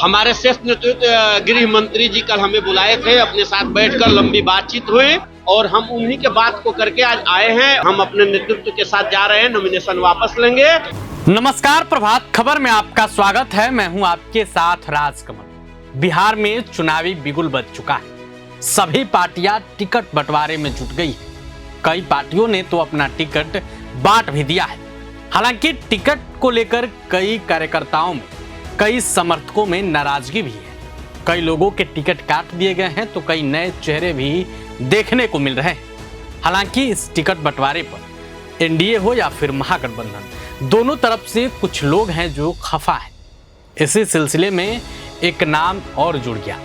हमारे शीर्ष नेतृत्व गृह मंत्री जी कल हमें बुलाए थे, अपने साथ बैठकर लंबी बातचीत हुई और हम उन्हीं के बात को करके आज आए हैं। हम अपने नेतृत्व के साथ जा रहे हैं, नॉमिनेशन वापस लेंगे। नमस्कार, प्रभात खबर में आपका स्वागत है। मैं हूं आपके साथ राजकमल। बिहार में चुनावी बिगुल बज चुका है। सभी पार्टियां टिकट बंटवारे में जुट गई है। कई पार्टियों ने तो अपना टिकट बांट भी दिया है। हालांकि टिकट को लेकर कई कार्यकर्ताओं में, कई समर्थकों में नाराजगी भी है। कई लोगों के टिकट काट दिए गए हैं तो कई नए चेहरे भी देखने को मिल रहे हैं। हालांकि इस टिकट बंटवारे पर एनडीए हो या फिर महागठबंधन, दोनों तरफ से कुछ लोग हैं जो खफा है। इसी सिलसिले में एक नाम और जुड़ गया।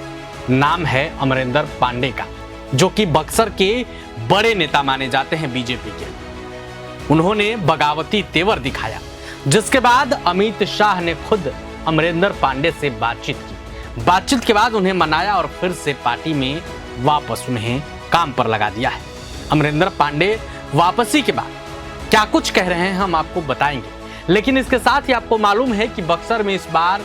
नाम है अमरिंदर पांडे का, जो कि बक्सर के बड़े नेता माने जाते हैं बीजेपी के। उन्होंने बगावती तेवर दिखाया, जिसके बाद अमित शाह ने खुद अमरिंदर पांडे से बातचीत की। बातचीत के बाद उन्हें मनाया और फिर से पार्टी में वापस उन्हें काम पर लगा दिया है। अमरिंदर पांडे वापसी के बाद क्या कुछ कह रहे हैं हम आपको बताएंगे, लेकिन इसके साथ ही आपको मालूम है कि बक्सर में इस बार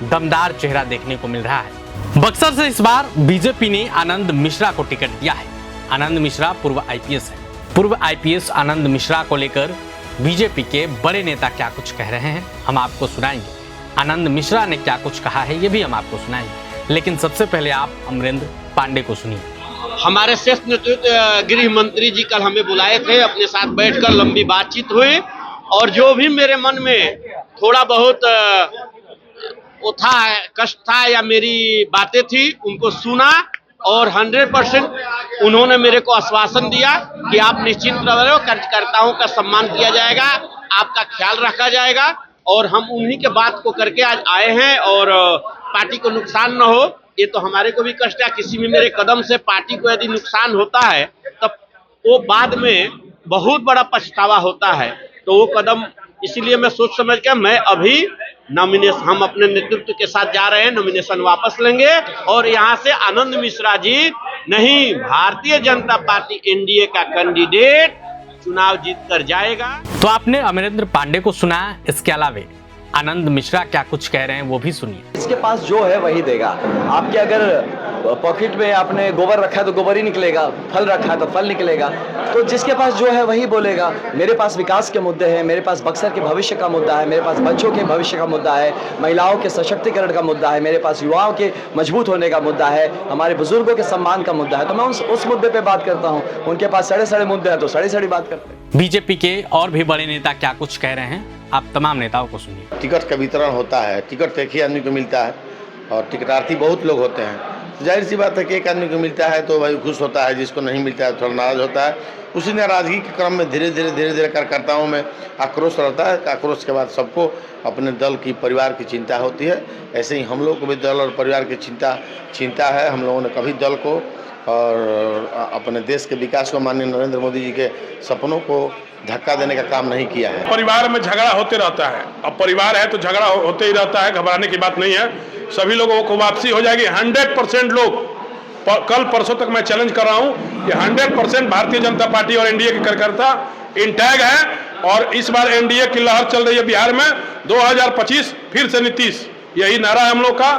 दमदार चेहरा देखने को मिल रहा है। बक्सर से इस बार बीजेपी ने आनंद मिश्रा को टिकट दिया है। आनंद मिश्रा पूर्व आईपीएस है। पूर्व आईपीएस आनंद मिश्रा को लेकर बीजेपी के बड़े नेता क्या कुछ कह रहे हैं हम आपको सुनाएंगे। आनंद मिश्रा ने क्या कुछ कहा है ये भी हम आपको सुनाएंगे, लेकिन सबसे पहले आप अमरिंदर पांडे को सुनिए। हमारे शीर्ष नेतृत्व गृह मंत्री जी कल हमें बुलाए थे, अपने साथ बैठकर लंबी बातचीत हुई और जो भी मेरे मन में थोड़ा बहुत वो था, कष्ट था या मेरी बातें थी, उनको सुना और 100% उन्होंने मेरे को आश्वासन दिया कि आप निश्चिंत रहो, कार्यकर्ताओं का सम्मान किया जाएगा, आपका ख्याल रखा जाएगा और हम उन्हीं के बात को करके आज आए हैं। और पार्टी को नुकसान न हो, ये तो हमारे को भी कष्ट है। किसी भी मेरे कदम से पार्टी को यदि नुकसान होता है तब वो बाद में बहुत बड़ा पछतावा होता है। तो वो कदम इसीलिए मैं सोच समझ के मैं अभी नॉमिनेशन, हम अपने नेतृत्व के साथ जा रहे हैं, नॉमिनेशन वापस लेंगे और यहाँ से आनंद मिश्रा जी नहीं, भारतीय जनता पार्टी एनडीए का कैंडिडेट चुनाव जीत कर जाएगा। तो आपने अमरिंदर पांडे को सुना। इसके अलावा आनंद मिश्रा क्या कुछ कह रहे हैं वो भी सुनिए। इसके पास जो है वही देगा। आपके अगर पॉकेट में आपने गोबर रखा है तो गोबर ही निकलेगा, फल रखा है तो फल निकलेगा। तो जिसके पास जो है वही बोलेगा। मेरे पास विकास के मुद्दे हैं, मेरे पास बक्सर के भविष्य का मुद्दा है, मेरे पास बच्चों के भविष्य का मुद्दा है, महिलाओं के सशक्तिकरण का मुद्दा है, मेरे पास युवाओं के मजबूत होने का मुद्दा है, हमारे बुजुर्गों के सम्मान का मुद्दा है। तो मैं उस मुद्दे पर बात करता हूँ। उनके पास सड़े मुद्दे हैं तो सड़ी बात करते हैं। बीजेपी के और भी बड़े नेता क्या कुछ कह रहे हैं, आप तमाम नेताओं को सुनिए। टिकट का वितरण होता है, टिकट एक ही आदमी को मिलता है और टिकटार्थी बहुत लोग होते हैं। तो जाहिर सी बात है कि एक आदमी को मिलता है तो भाई खुश होता है, जिसको नहीं मिलता है थोड़ा नाराज होता है। उसी नाराजगी के क्रम में धीरे धीरे कार्यकर्ताओं में आक्रोश रहता है। आक्रोश के बाद सबको अपने दल की, परिवार की चिंता होती है। ऐसे ही हम लोग को भी दल और परिवार की चिंता है। हम लोगों ने कभी दल को और अपने देश के विकास को, माननीय नरेंद्र मोदी जी के सपनों को धक्का देने का काम नहीं किया है। परिवार में झगड़ा होते रहता है। अब परिवार है तो झगड़ा होते ही रहता है, घबराने की बात नहीं है। सभी लोगों को वापसी हो जाएगी। 100% लोग, कल परसों तक मैं चैलेंज कर रहा हूं कि 100% भारतीय जनता पार्टी और एनडीए के कार्यकर्ता इंटैग है और इस बार एनडीए की लहर चल रही है बिहार में। 2025 फिर से नीतीश, यही नारा है हम लोग का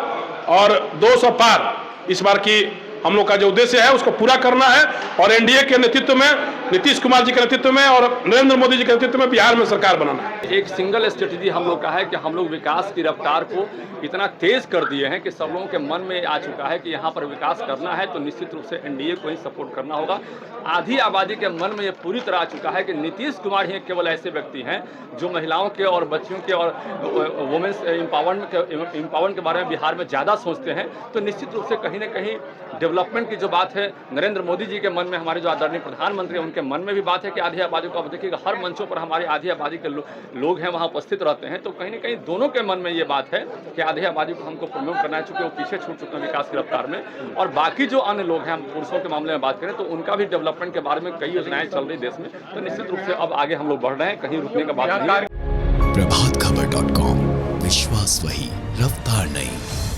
और 200 पार इस बार की हम लोग का जो उद्देश्य है उसको पूरा करना है। और एनडीए के नेतृत्व में, नीतीश कुमार जी के नेतृत्व में और नरेंद्र मोदी जी के नेतृत्व में बिहार में सरकार बनाना है। एक सिंगल स्ट्रेटेजी हम लोग का है कि हम लोग विकास की रफ्तार को इतना तेज कर दिए हैं कि सब लोगों के मन में आ चुका है कि यहाँ पर विकास करना है तो निश्चित रूप से एनडीए को ही सपोर्ट करना होगा। आधी आबादी के मन में ये पूरी तरह आ चुका है कि नीतीश कुमार ही केवल ऐसे व्यक्ति हैं जो महिलाओं के और बच्चियों के और वुमेन्स एम्पावरमेंट के बारे में बिहार में ज़्यादा सोचते हैं। तो निश्चित रूप से कहीं ना कहीं डेवलपमेंट की जो बात है नरेंद्र मोदी जी के मन में, हमारे जो आदरणीय प्रधानमंत्री हैं उनके मन में भी बात है कि आधी आबादी को, अब देखिएगा हर मंचों पर हमारी आधी आबादी के लोग हैं वहाँ उपस्थित रहते हैं। तो कहीं ना कहीं दोनों के मन में ये बात है कि आधी आबादी को हमको प्रमोट करना है, चूंकि वो पीछे छूट चुके हैं विकास की रफ्तार में। और बाकी जो अन्य लोग हैं, हम पुरुषों के मामले में बात करें तो उनका भी डेवलपमेंट के बारे में कई योजनाएं चल रही देश में। तो निश्चित रूप से अब आगे हम लोग बढ़ रहे हैं, कहीं रुकने का बात नहीं है। प्रभातखबर.com, विश्वास वही, रफ्तार नहीं।